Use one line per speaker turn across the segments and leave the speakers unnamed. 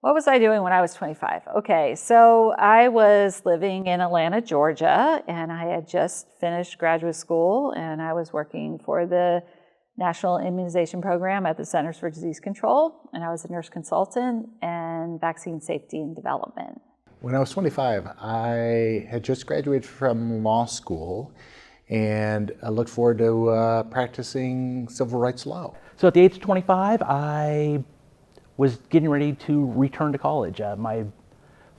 What was I doing when I was 25? Okay, so I was living in Atlanta, Georgia, and I had just finished graduate school, and I was working for the National Immunization Program at the Centers for Disease Control, and I was a nurse consultant and vaccine safety and development.
When I was 25, I had just graduated from law school, and I looked forward to practicing civil rights law.
So at the age of 25, I was getting ready to return to college. My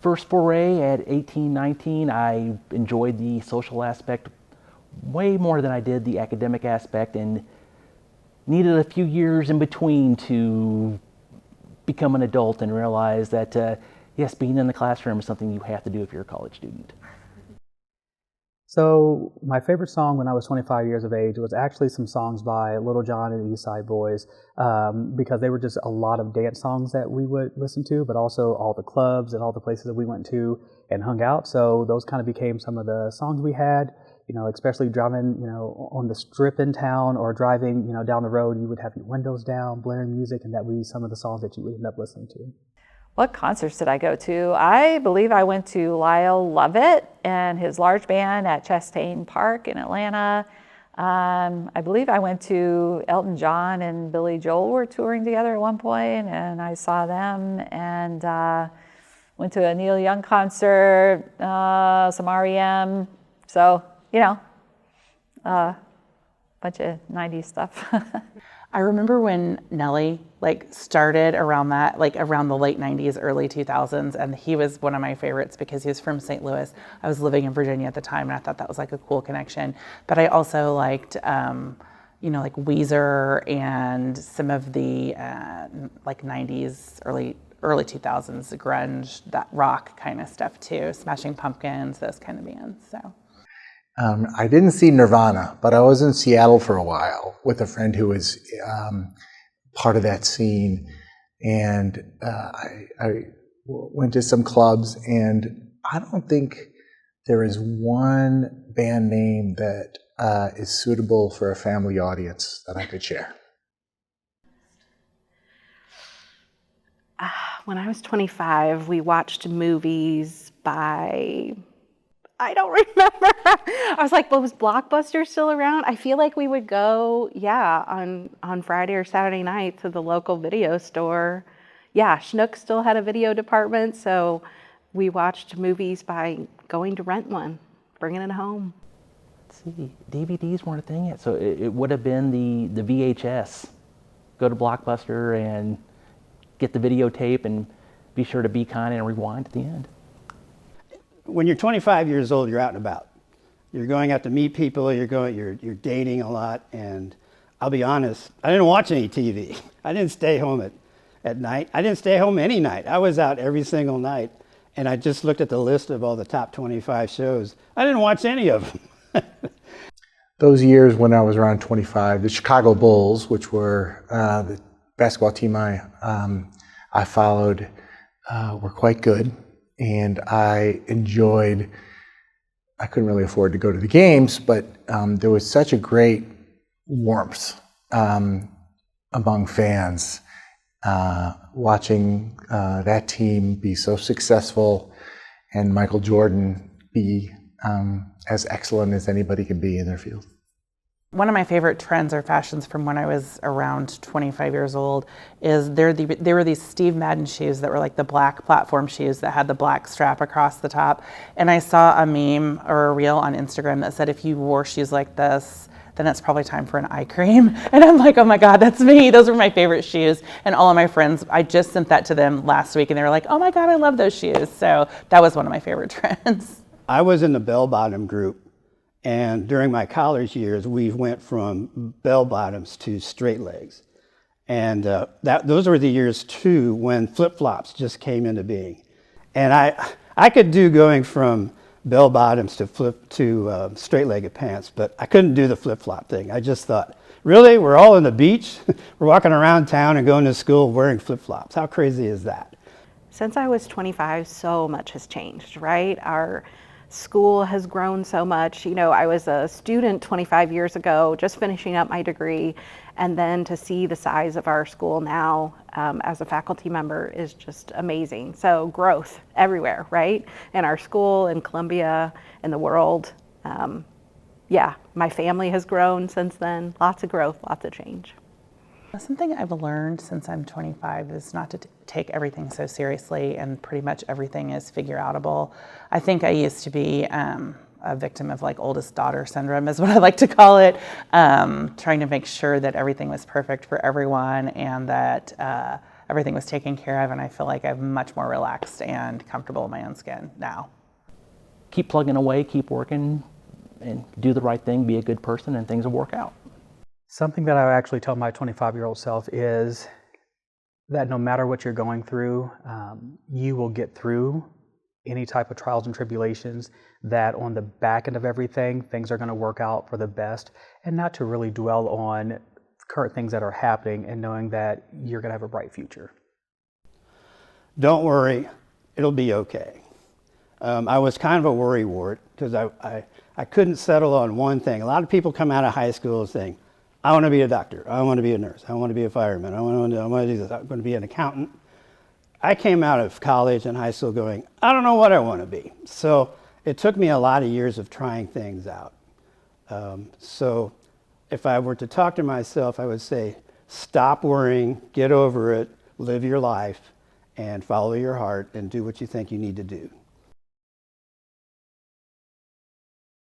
first foray at 18, 19, I enjoyed the social aspect way more than I did the academic aspect, and needed a few years in between to become an adult and realize that, yes, being in the classroom is something you have to do if you're a college student.
So my favorite song when I was 25 years of age was actually some songs by Little John and the East Side Boys, because they were just a lot of dance songs that we would listen to, but also all the clubs and all the places that we went to and hung out. So those kind of became some of the songs we had, especially driving, on the strip in town or driving, down the road. You would have your windows down, blaring music, and that would be some of the songs that you would end up listening to.
What concerts did I go to? I believe I went to Lyle Lovett and his large band at Chastain Park in Atlanta. I believe I went to Elton John and Billy Joel were touring together at one point, and I saw them, and went to a Neil Young concert, some REM. So, bunch of 90s stuff.
I remember when Nelly started around that, around the late 90s, early 2000s, and he was one of my favorites because he was from St. Louis. I was living in Virginia at the time, and I thought that was a cool connection. But I also liked, Weezer and some of the 90s, early 2000s grunge, that rock kind of stuff too. Smashing Pumpkins, those kind of bands. So.
I didn't see Nirvana, but I was in Seattle for a while with a friend who was part of that scene, and I went to some clubs, and I don't think there is one band name that is suitable for a family audience that I could share.
When I was 25, we watched movies by... I don't remember. I was like, well, was Blockbuster still around? I feel like we would go, on Friday or Saturday night to the local video store. Yeah, Schnucks still had a video department, so we watched movies by going to rent one, bringing it home.
Let's see, DVDs weren't a thing yet, so it would have been the VHS. Go to Blockbuster and get the videotape and be sure to be kind and rewind at the end.
When you're 25 years old, you're out and about. You're going out to meet people, you're dating a lot, and I'll be honest, I didn't watch any TV. I didn't stay home at night. I didn't stay home any night. I was out every single night, and I just looked at the list of all the top 25 shows. I didn't watch any of them.
Those years when I was around 25, the Chicago Bulls, which were the basketball team I followed, were quite good. And I enjoyed, I couldn't really afford to go to the games, but there was such a great warmth among fans watching that team be so successful and Michael Jordan be as excellent as anybody could be in their field.
One of my favorite trends or fashions from when I was around 25 years old is there were these Steve Madden shoes that were like the black platform shoes that had the black strap across the top. And I saw a meme or a reel on Instagram that said if you wore shoes like this, then it's probably time for an eye cream. And I'm like, oh my God, that's me. Those were my favorite shoes. And all of my friends, I just sent that to them last week and they were like, oh my God, I love those shoes. So that was one of my favorite trends.
I was in the bell-bottom group. And during my college years, we went from bell-bottoms to straight legs. And those were the years, too, when flip-flops just came into being. And I could do going from bell-bottoms to straight-legged pants, but I couldn't do the flip-flop thing. I just thought, really? We're all on the beach? We're walking around town and going to school wearing flip-flops. How crazy is that?
Since I was 25, so much has changed, right? Our School has grown so much. You know, I was a student 25 years ago, just finishing up my degree, and then to see the size of our school now as a faculty member is just amazing. So growth everywhere, right? In our school, in Columbia, in the world. Yeah, my family has grown since then. Lots of growth, lots of change.
Something I've learned since I'm 25 is not to take everything so seriously, and pretty much everything is figure outable. I think I used to be a victim of like oldest daughter syndrome is what I like to call it, trying to make sure that everything was perfect for everyone and that everything was taken care of, and I feel like I'm much more relaxed and comfortable in my own skin now.
Keep plugging away, keep working, and do the right thing, be a good person, and things will work out.
Something that I actually tell my 25-year-old self is that no matter what you're going through, you will get through any type of trials and tribulations, that on the back end of everything, things are going to work out for the best, and not to really dwell on current things that are happening, and knowing that you're going to have a bright future.
Don't worry, it'll be okay. I was kind of a worrywart because I couldn't settle on one thing. A lot of people come out of high school saying, I want to be a doctor, I want to be a nurse, I want to be a fireman, I want to do this, I'm going to be an accountant. I came out of college and high school going, I don't know what I want to be. So it took me a lot of years of trying things out. So if I were to talk to myself, I would say, stop worrying, get over it, live your life, and follow your heart and do what you think you need to do.